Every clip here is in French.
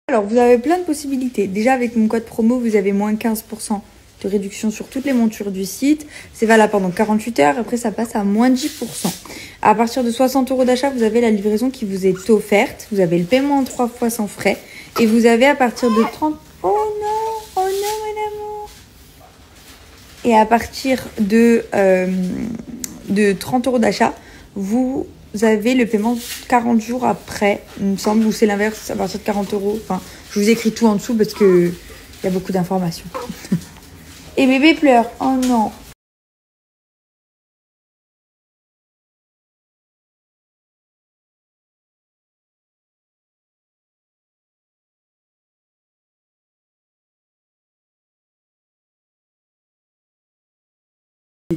Alors, vous avez plein de possibilités. Déjà, avec mon code promo, vous avez moins 15% de réduction sur toutes les montures du site. C'est valable pendant 48 heures. Après, ça passe à moins 10%. À partir de 60 € d'achat, vous avez la livraison qui vous est offerte. Vous avez le paiement en 3 fois sans frais. Et vous avez à partir de 30... Oh non, mon amour. Et à partir de 30 € d'achat, vous avez le paiement 40 jours après, il me semble, ou c'est l'inverse, à partir de 40 €. Enfin, je vous écris tout en dessous parce qu'il y a beaucoup d'informations. Et bébé pleure. Oh non.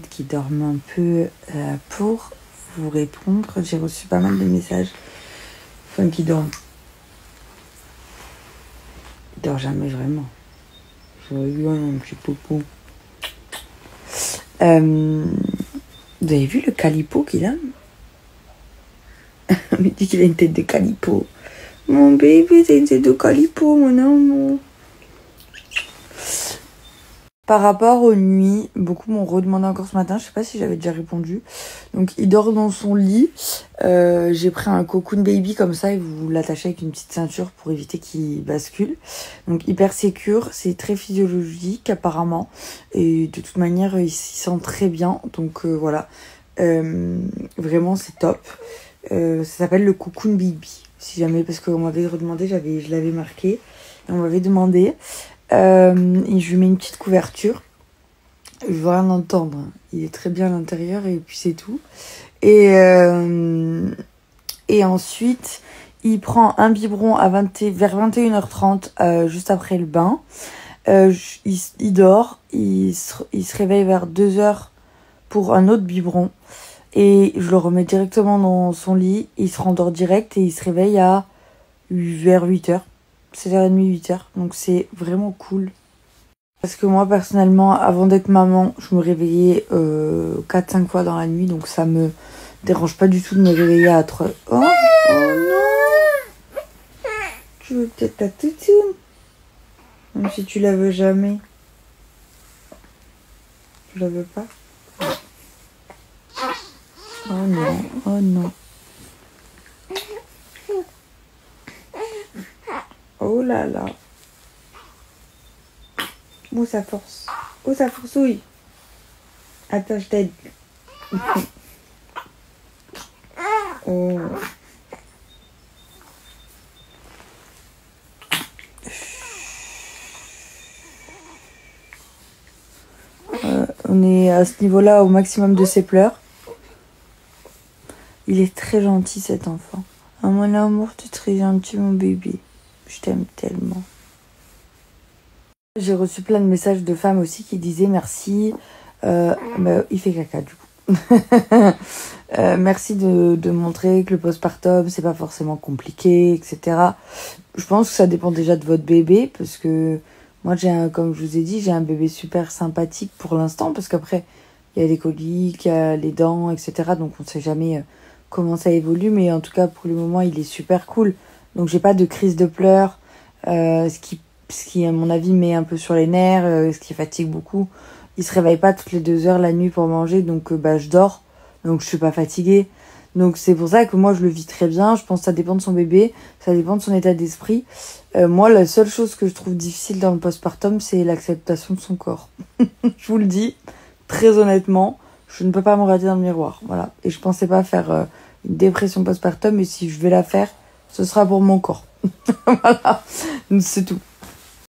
Qui dorment un peu pour vous répondre. J'ai reçu pas mal de messages. Enfin, qui dorment. Il dort jamais vraiment. J'aurais eu un petit popo. Vous avez vu le calipo qu'il a? On me dit qu'il a une tête de calipo. Mon bébé, t'as une tête de calipo, mon amour. Par rapport aux nuits, beaucoup m'ont redemandé encore ce matin, je sais pas si j'avais déjà répondu. Donc il dort dans son lit. J'ai pris un cocoon baby comme ça et vous l'attachez avec une petite ceinture pour éviter qu'il bascule. Donc hyper sécure, c'est très physiologique apparemment. Et de toute manière, il s'y sent très bien. Donc voilà, vraiment c'est top. Ça s'appelle le cocoon baby. Si jamais, parce qu'on m'avait redemandé, je l'avais marqué. Et on m'avait demandé. Et je lui mets une petite couverture. Je veux rien entendre. Il est très bien à l'intérieur et puis c'est tout. Et ensuite, il prend un biberon vers 21h30, juste après le bain. Il dort. Il se réveille vers 2h pour un autre biberon. Et je le remets directement dans son lit. Il se rendort direct et il se réveille vers 8h. 7h30, 8h. Donc c'est vraiment cool. Parce que moi, personnellement, avant d'être maman, je me réveillais 4-5 fois dans la nuit. Donc ça me dérange pas du tout de me réveiller à 3... Oh, oh non! Tu veux peut-être ta toutoune? Même si tu la veux jamais. Tu la veux pas? Oh non, oh non. Oh là là. Où ça force? Où ça forcouille? Attends, je t'aide. Oh. On est à ce niveau-là au maximum de ses pleurs. Il est très gentil cet enfant. Oh, mon amour, tu es très gentil mon bébé. Je t'aime tellement. J'ai reçu plein de messages de femmes aussi qui disaient merci. Il fait caca du coup. Merci de montrer que le postpartum c'est pas forcément compliqué, etc. Je pense que ça dépend déjà de votre bébé parce que moi comme je vous ai dit, j'ai un bébé super sympathique pour l'instant parce qu'après il y a les coliques, il y a les dents, etc. Donc on sait jamais comment ça évolue, mais en tout cas pour le moment il est super cool. Donc j'ai pas de crise de pleurs, ce qui à mon avis met un peu sur les nerfs, ce qui fatigue beaucoup. Il se réveille pas toutes les 2 heures la nuit pour manger, donc je dors, donc je suis pas fatiguée. Donc c'est pour ça que moi je le vis très bien. Je pense que ça dépend de son bébé, ça dépend de son état d'esprit. Moi la seule chose que je trouve difficile dans le postpartum c'est l'acceptation de son corps. Je vous le dis, très honnêtement, je ne peux pas me regarder dans le miroir. Voilà. Et je pensais pas faire une dépression postpartum, mais si je vais la faire, ce sera pour mon corps. Voilà, c'est tout.